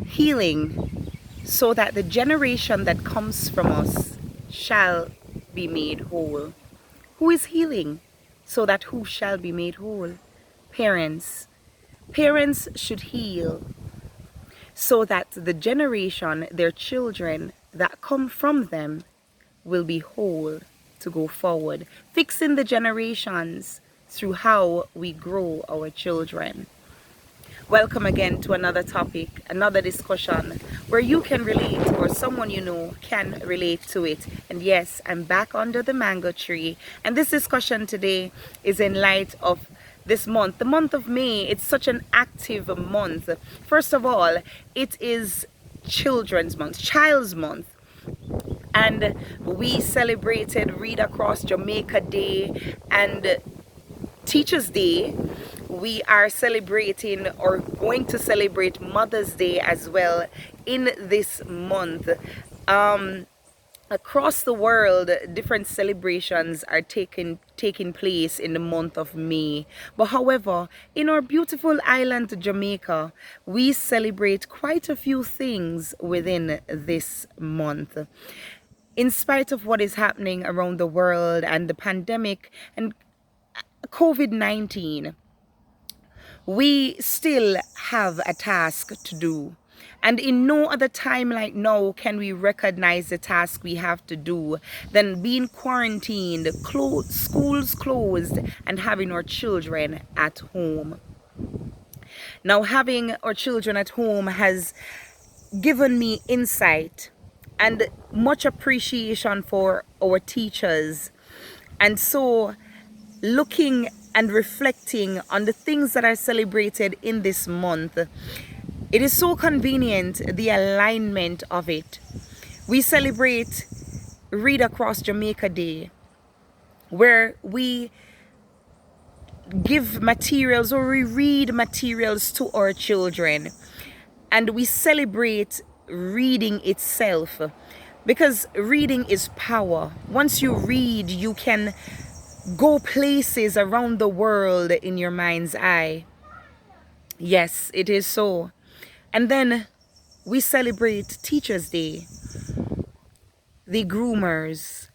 healing so that the generation that comes from us shall be made whole. Who is healing so that who shall be made whole? Parents. Parents should heal so that the generation, their children that come from them, will be whole to go forward. Fixing the generations through how we grow our children. Welcome again to another topic, another discussion where you can relate or someone you know can relate to it. And yes, I'm back under the mango tree. And this discussion today is in light of this month, the month of May. It's such an active month. First of all, it is Children's Month, Child's Month. And we celebrated Read Across Jamaica Day and Teachers Day. We are celebrating or going to celebrate Mother's Day as well in this month. Across the world, different celebrations are taking place in the month of May. But however, in our beautiful island Jamaica, we celebrate quite a few things within this month. In spite of what is happening around the world and the pandemic and COVID-19, we still have a task to do. And in no other time like now can we recognize the task we have to do than being quarantined, schools closed, and having our children at home. Now, having our children at home has given me insight and much appreciation for our teachers. And so, looking and reflecting on the things that are celebrated in this month, it is so convenient, the alignment of it. We celebrate Read Across Jamaica Day, where we give materials or we read materials to our children, and we celebrate reading itself, because reading is power. Once you read, you can go places around the world in your mind's eye. Yes, it is so. And then we celebrate Teachers Day, the groomers.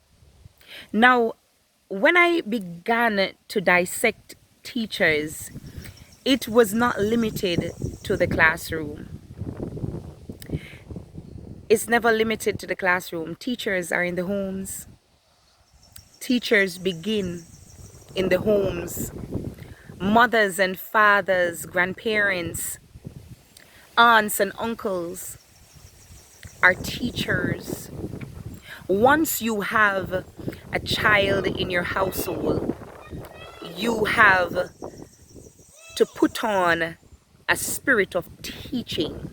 Now, when I began to dissect teachers, it was not limited to the classroom. It's never limited to the classroom. Teachers are in the homes. Teachers begin in the homes. Mothers and fathers, grandparents, aunts and uncles are teachers. Once you have a child in your household, you have to put on a spirit of teaching.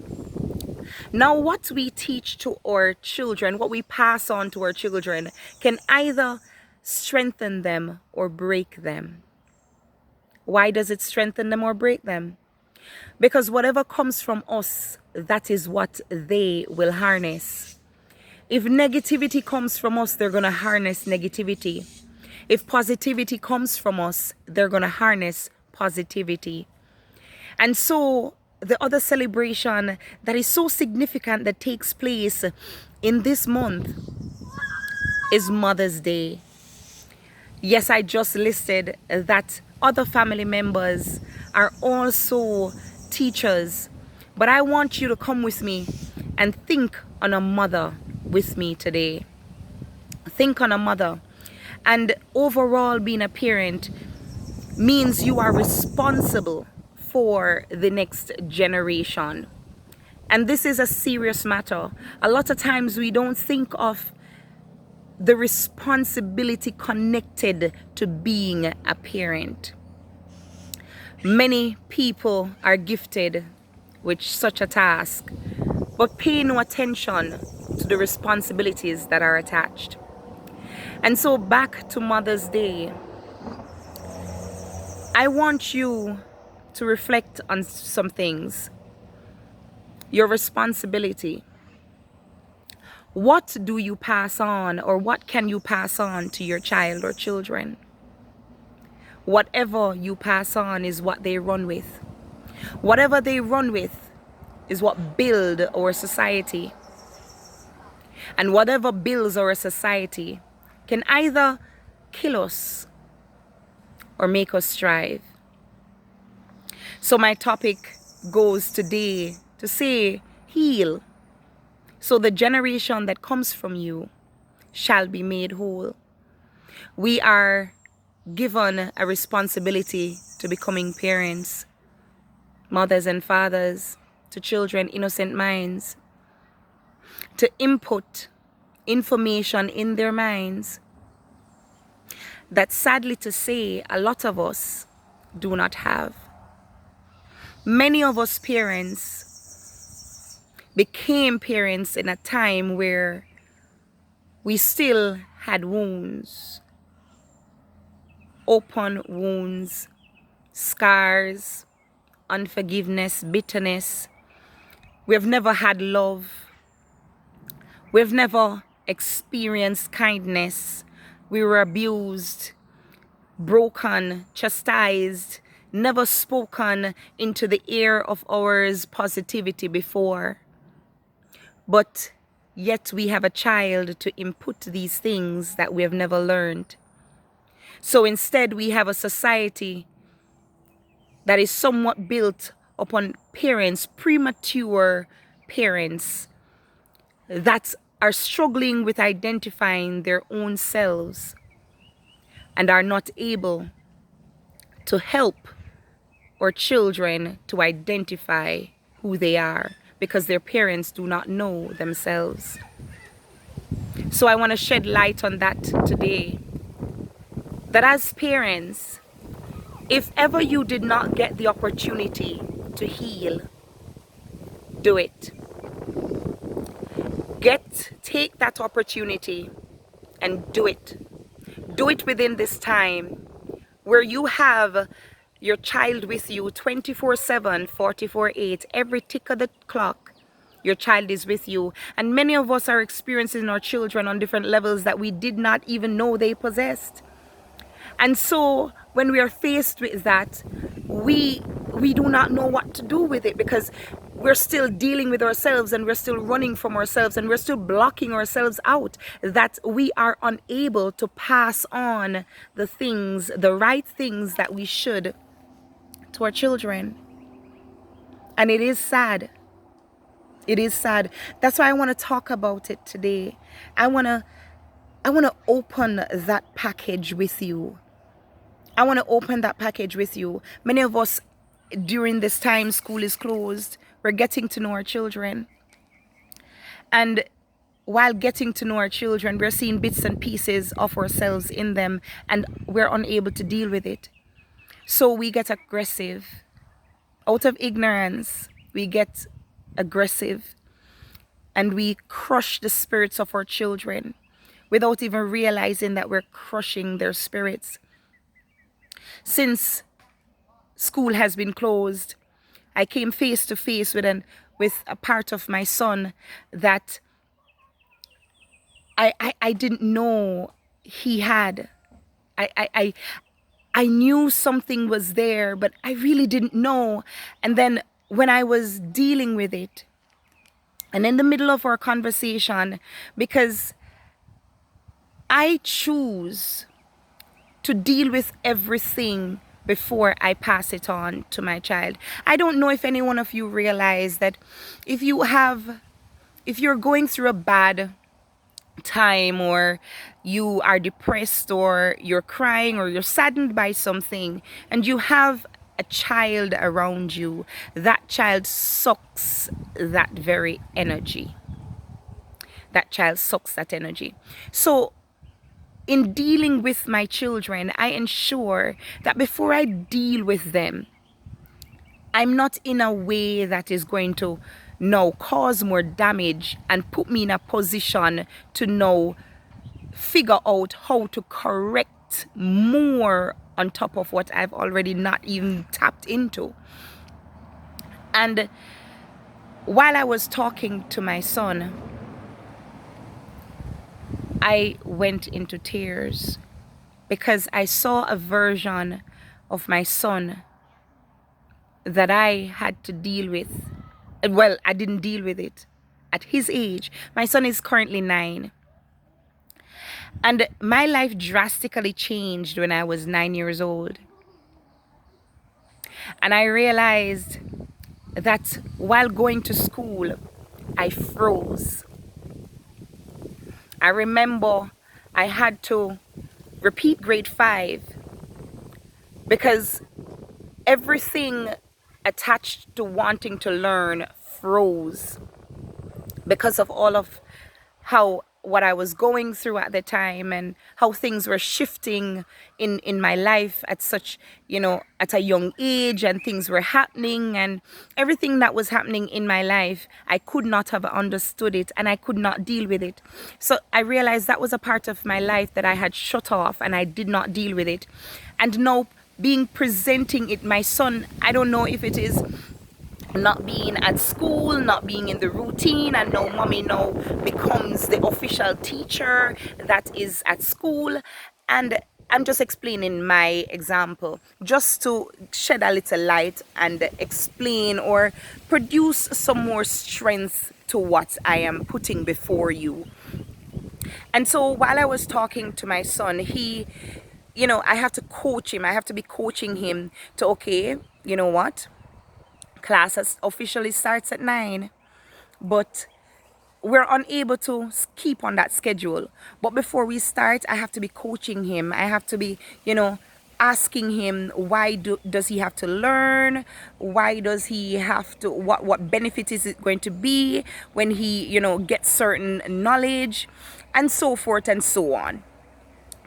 Now, what we teach to our children, what we pass on to our children, can either strengthen them or break them. Why does it strengthen them or break them? Because whatever comes from us, that is what they will harness. If negativity comes from us, they're going to harness negativity. If positivity comes from us, they're going to harness positivity. And so the other celebration that is so significant that takes place in this month is Mother's Day. Yes, I just listed that other family members are also teachers, but I want you to come with me and think on a mother with me today. Think on a mother. And overall, being a parent means you are responsible for the next generation. And this is a serious matter. A lot of times we don't think of the responsibility connected to being a parent. Many people are gifted with such a task, but pay no attention to the responsibilities that are attached. And so back to Mother's Day, I want you to reflect on some things. Your responsibility. What do you pass on, or what can you pass on to your child or children? Whatever you pass on is what they run with. Whatever they run with is what build our society. And whatever builds our society can either kill us or make us strive. So my topic goes today to say, heal, so the generation that comes from you shall be made whole. We are given a responsibility to becoming parents, mothers and fathers to children, innocent minds, to input information in their minds that, sadly to say, a lot of us do not have. Many of us parents became parents in a time where we still had wounds, open wounds, scars, unforgiveness, bitterness. We've never had love. We've never experienced kindness. We were abused, broken, chastised, never spoken into the ear of ours positivity before. But yet we have a child to input these things that we have never learned. So instead we have a society that is somewhat built upon parents, premature parents, that are struggling with identifying their own selves and are not able to help our children to identify who they are because their parents do not know themselves. So I want to shed light on that today. That as parents, if ever you did not get the opportunity to heal, do it. Take that opportunity and do it. Do it within this time where you have your child with you 24/7, 44/8, every tick of the clock. Your child is with you. And many of us are experiencing our children on different levels that we did not even know they possessed. And so when we are faced with that, we do not know what to do with it because we're still dealing with ourselves and we're still running from ourselves and we're still blocking ourselves out, that we are unable to pass on the things, the right things that we should to our children. And it is sad. It is sad. That's why I want to talk about it today. I want to open that package with you. I want to open that package with you. Many of us, during this time school is closed, we're getting to know our children. And while getting to know our children, we're seeing bits and pieces of ourselves in them and we're unable to deal with it. So we get aggressive. Out of ignorance, we get aggressive and we crush the spirits of our children without even realizing that we're crushing their spirits. Since school has been closed, I came face to face with a part of my son that I didn't know he had. I knew something was there, but I really didn't know. And then when I was dealing with it, and in the middle of our conversation, because I choose to deal with everything before I pass it on to my child. I don't know if any one of you realize that if you're going through a bad time, or you are depressed, or you're crying, or you're saddened by something, and you have a child around you, that child sucks that very energy. That child sucks that energy. So in dealing with my children, I ensure that before I deal with them, I'm not in a way that is going to now cause more damage and put me in a position to now figure out how to correct more on top of what I've already not even tapped into. And while I was talking to my son, I went into tears because I saw a version of my son that I had to deal with Well, I didn't deal with it at his age. My son is currently 9. And my life drastically changed when I was 9 years old. And I realized that while going to school, I froze. I remember I had to repeat grade 5 because everything attached to wanting to learn froze because of all of how what I was going through at the time and how things were shifting in my life at such, at a young age, and things were happening, and everything that was happening in my life, I could not have understood it and I could not deal with it. So I realized that was a part of my life that I had shut off and I did not deal with it. And now being presenting it, my son, I don't know if it is not being at school, not being in the routine, and now mommy now becomes the official teacher that is at school. And I'm just explaining my example just to shed a little light and explain or produce some more strength to what I am putting before you. And so while I was talking to my son, he, I have to coach him. I have to be coaching him to, okay, you know what? Class officially starts at 9, but we're unable to keep on that schedule. But before we start, I have to be coaching him. I have to be, asking him why does he have to learn? Why does he have to? What benefit is it going to be when he, gets certain knowledge, and so forth and so on.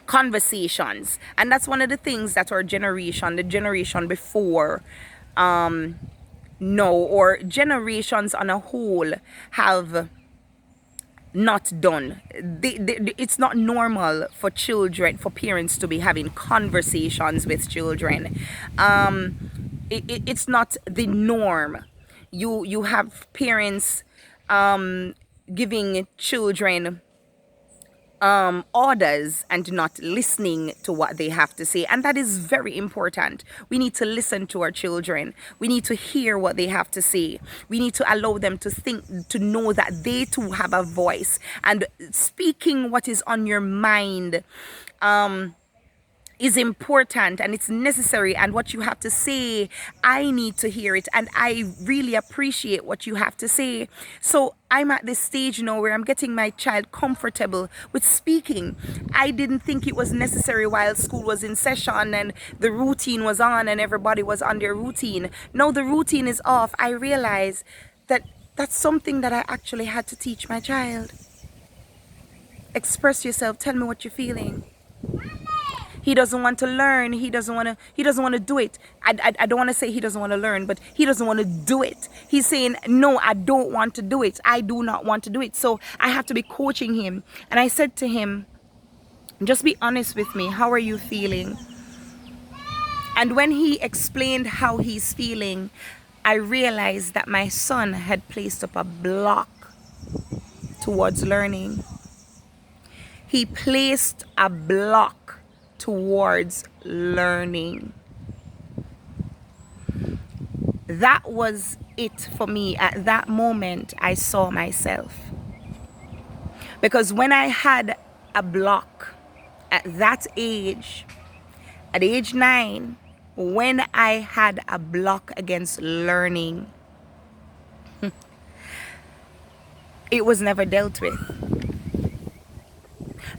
Conversations, and that's one of the things that our generation, the generation before, no, or generations on a whole have not done. It's not normal for children, for parents to be having conversations with children. It's not the norm. You have parents giving children orders and not listening to what they have to say, and that is very important. We need to listen to our children. We need to hear what they have to say. We need to allow them to think, to know that they too have a voice, and speaking what is on your mind is important and it's necessary, and what you have to say, I need to hear it, and I really appreciate what you have to say. So I'm at this stage now where I'm getting my child comfortable with speaking. I didn't think it was necessary while school was in session and the routine was on and everybody was on their routine. Now the routine is off. I realize that that's something that I actually had to teach my child. Express yourself. Tell me what you're feeling. He doesn't want to learn. He doesn't want to do it. I don't want to say he doesn't want to learn, but he doesn't want to do it. He's saying, no, I don't want to do it. I do not want to do it. So I have to be coaching him. And I said to him, just be honest with me. How are you feeling? And when he explained how he's feeling, I realized that my son had placed up a block towards learning. He placed a block towards learning. That was it for me. At that moment, I saw myself. Because when I had a block at that age, at age 9, when I had a block against learning, it was never dealt with.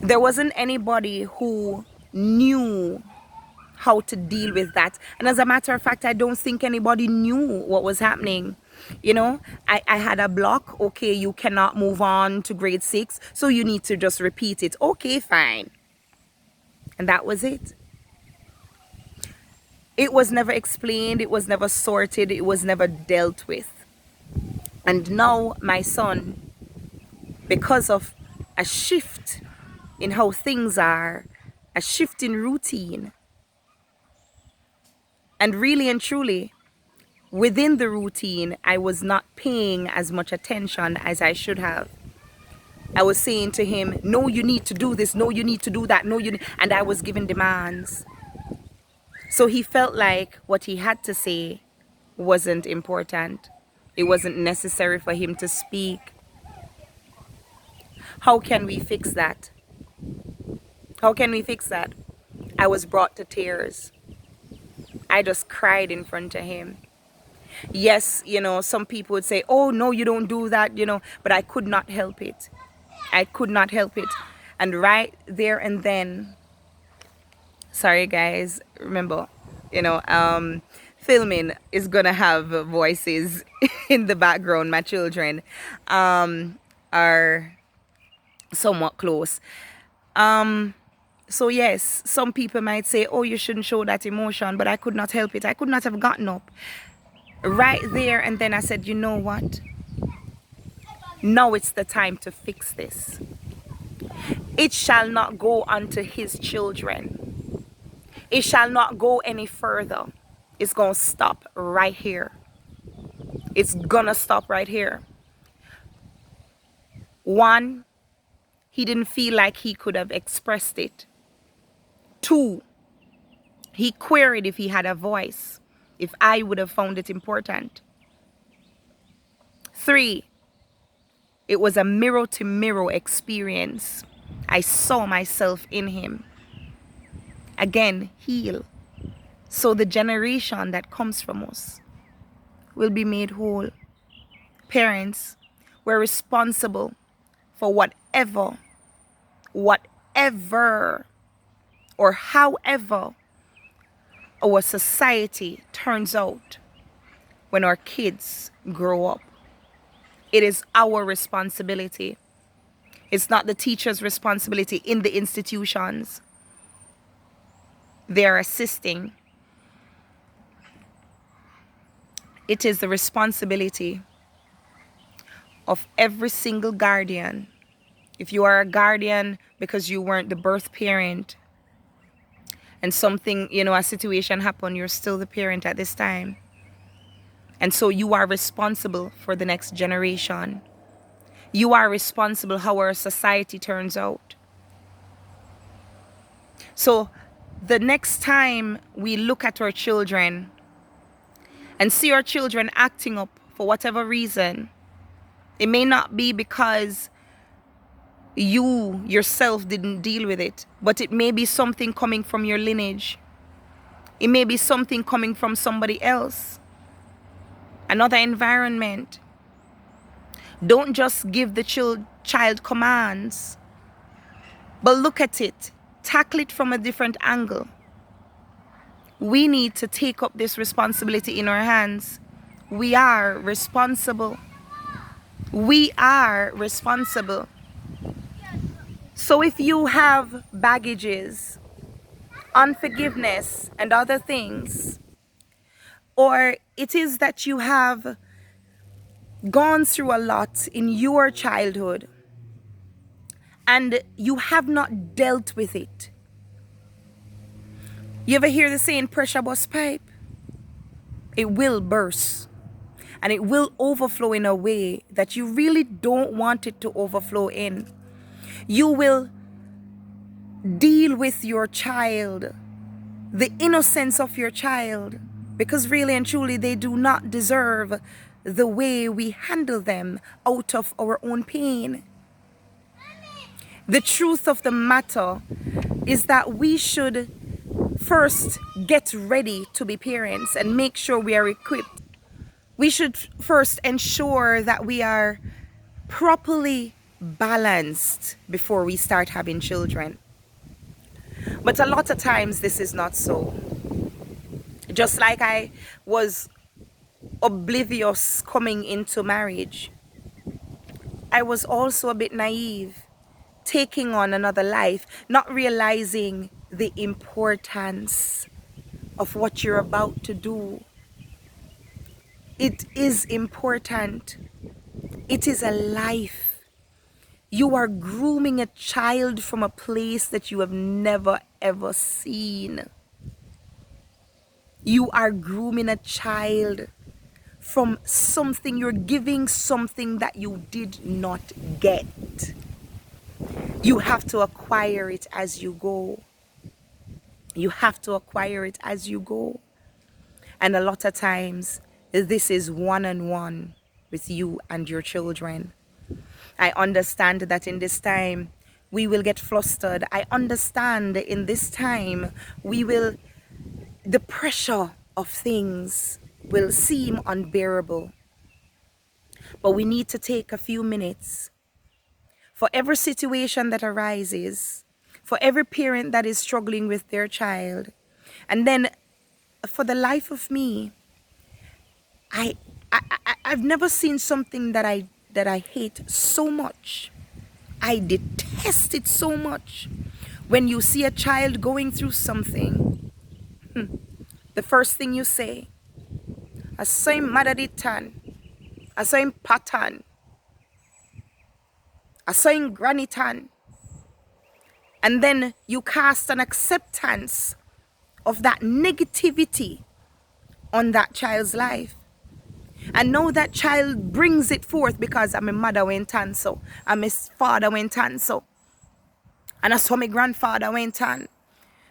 There wasn't anybody who knew how to deal with that. And as a matter of fact, I don't think anybody knew what was happening. I had a block. Okay, you cannot move on to grade 6, so you need to just repeat it. Okay, fine. And that was it. It was never explained. It was never sorted. It was never dealt with. And now my son, because of a shift in how things are, a shift in routine, and really and truly, within the routine, I was not paying as much attention as I should have. I was saying to him, no, you need to do this. No, you need to do that. No, and I was giving demands. So he felt like what he had to say wasn't important. It wasn't necessary for him to speak. How can we fix that? How can we fix that? I was brought to tears. I just cried in front of him. Yes, some people would say, oh, no, you don't do that, but I could not help it. I could not help it. And right there and then, sorry guys, remember, filming is gonna have voices in the background. My children are somewhat close. So yes, some people might say, oh, you shouldn't show that emotion, but I could not help it. I could not have gotten up right there and then I said, you know what? Now it's the time to fix this. It shall not go unto his children. It shall not go any further. It's going to stop right here. It's going to stop right here. One, he didn't feel like he could have expressed it. Two, he queried if he had a voice, if I would have found it important. Three, it was a mirror-to-mirror experience. I saw myself in him. Again, heal. So the generation that comes from us will be made whole. Parents, we're responsible for whatever or however our society turns out when our kids grow up. It is our responsibility. It's not the teacher's responsibility in the institutions. They are assisting. It is the responsibility of every single guardian. If you are a guardian because you weren't the birth parent and something, a situation happened, you're still the parent at this time. And so you are responsible for the next generation. You are responsible how our society turns out. So the next time we look at our children and see our children acting up for whatever reason, it may not be because you yourself didn't deal with it, but it may be something coming from your lineage. It may be something coming from somebody else, another environment. Don't just give the child commands, but look at it, tackle it from a different angle. We need to take up this responsibility in our hands. We are responsible. We are responsible. So if you have baggages, unforgiveness, and other things, or it is that you have gone through a lot in your childhood and you have not dealt with it. You ever hear the saying, pressure bust pipe? It will burst and it will overflow in a way that you really don't want it to overflow in. You will deal with your child, the innocence of your child, because really and truly they do not deserve the way we handle them out of our own pain. The truth of the matter is that we should first get ready to be parents and make sure we are equipped. We should first ensure that we are properly balanced before we start having children. But a lot of times this is not so. Just like I was oblivious coming into marriage, I was also a bit naive, taking on another life, not realizing the importance of what you're about to do. It is important. It is a life. You are grooming a child from a place that you have never ever seen. You are grooming a child from something, you're giving something that you did not get. You have to acquire it as you go. You have to acquire it as you go. And a lot of times, this is one-on-one. with you and your children. I understand that in this time we will get flustered. I understand in this time the pressure of things will seem unbearable. But we need to take a few minutes for every situation that arises, for every parent that is struggling with their child. And then for the life of me, I've never seen something that I hate so much. I detest it so much. When you see a child going through something, the first thing you say, I saw him madaditan, I saw him patan, I saw him granitan. And then you cast an acceptance of that negativity on that child's life. And now that child brings it forth because my mother went on so, and my father went on so, and I saw my grandfather went on.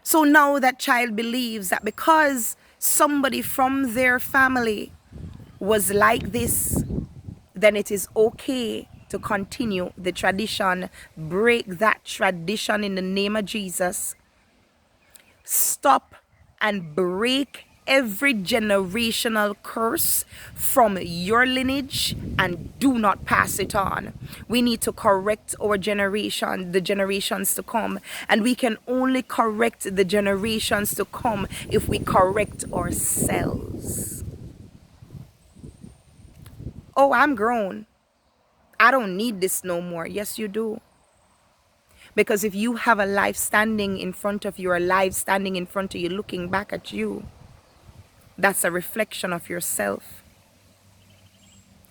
So now that child believes that because somebody from their family was like this, then it is okay to continue the tradition. Break that tradition in the name of Jesus. Stop and break every generational curse from your lineage and do not pass it on. We need to correct our generation, the generations to come, and we can only correct the generations to come if we correct ourselves. Oh, I'm grown. I don't need this no more. Yes, you do. Because if you have a life standing in front of you, or a life standing in front of you, looking back at you, that's a reflection of yourself.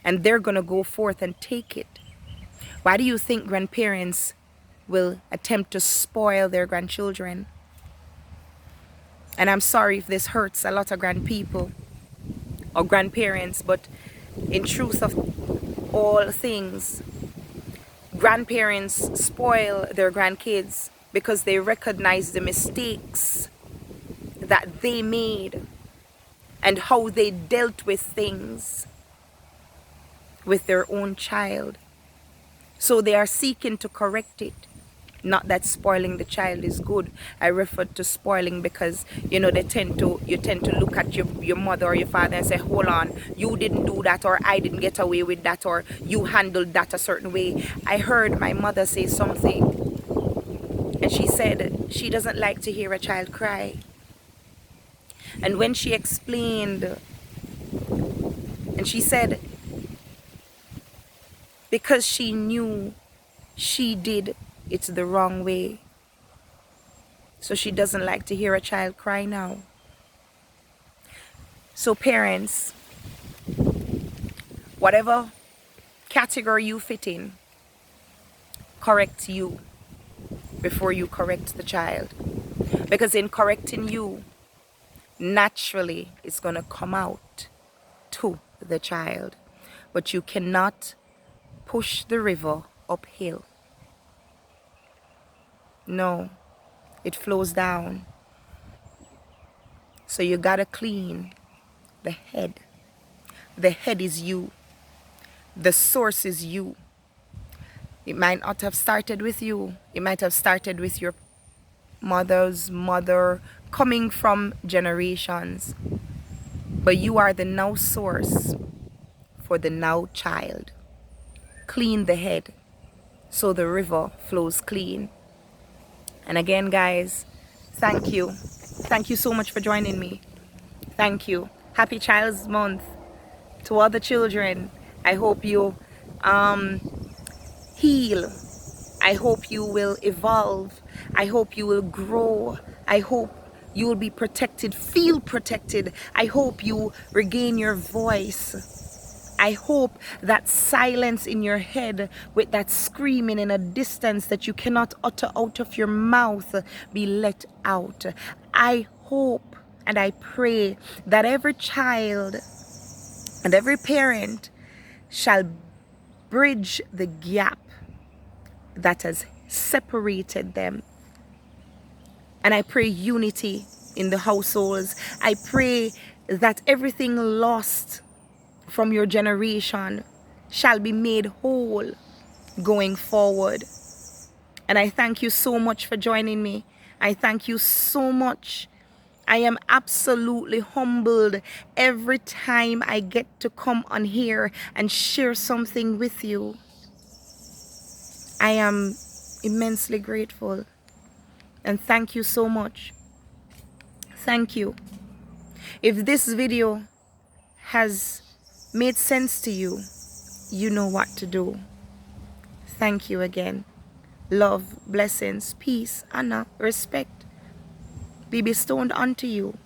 And they're going to go forth and take it. Why do you think grandparents will attempt to spoil their grandchildren? And I'm sorry if this hurts a lot of grandpeople or grandparents, but in truth of all things, grandparents spoil their grandkids because they recognize the mistakes that they made and how they dealt with things with their own child. So they are seeking to correct it. Not that spoiling the child is good. I refer to spoiling because, you tend to look at your mother or your father and say, hold on, you didn't do that, or I didn't get away with that, or you handled that a certain way. I heard my mother say something, and she said she doesn't like to hear a child cry. And when she explained, and she said, because she knew she did it the wrong way, so she doesn't like to hear a child cry now. So parents, whatever category you fit in, correct you before you correct the child. Because in correcting you, naturally it's going to come out to the child. But you cannot push the river uphill. No, it flows down. So you gotta clean the head. The head is you. The source is you. It might not have started with you. It might have started with your mother's mother, coming from generations. But you are the now source for the now child. Clean the head so the river flows clean. And again, guys, thank you. Thank you so much for joining me. Thank you. Happy Child's Month to all the children. I hope you heal. I hope you will evolve. I hope you will grow. I hope you will be protected. Feel protected. I hope you regain your voice. I hope that silence in your head with that screaming in a distance that you cannot utter out of your mouth be let out. I hope and I pray that every child and every parent shall bridge the gap that has separated them. And I pray unity in the households. I pray that everything lost from your generation shall be made whole going forward. And I thank you so much for joining me. I thank you so much. I am absolutely humbled every time I get to come on here and share something with you. I am immensely grateful. And thank you so much. Thank you. If this video has made sense to you, you know what to do. Thank you again. Love, blessings, peace, honor, respect be bestowed unto you.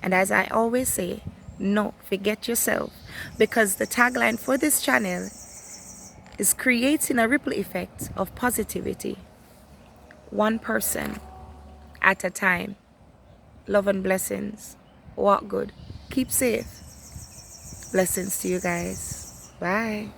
And as I always say, no, forget yourself, because the tagline for this channel is creating a ripple effect of positivity, one person at a time. Love and blessings. Walk good. Keep safe. Blessings to you guys. Bye.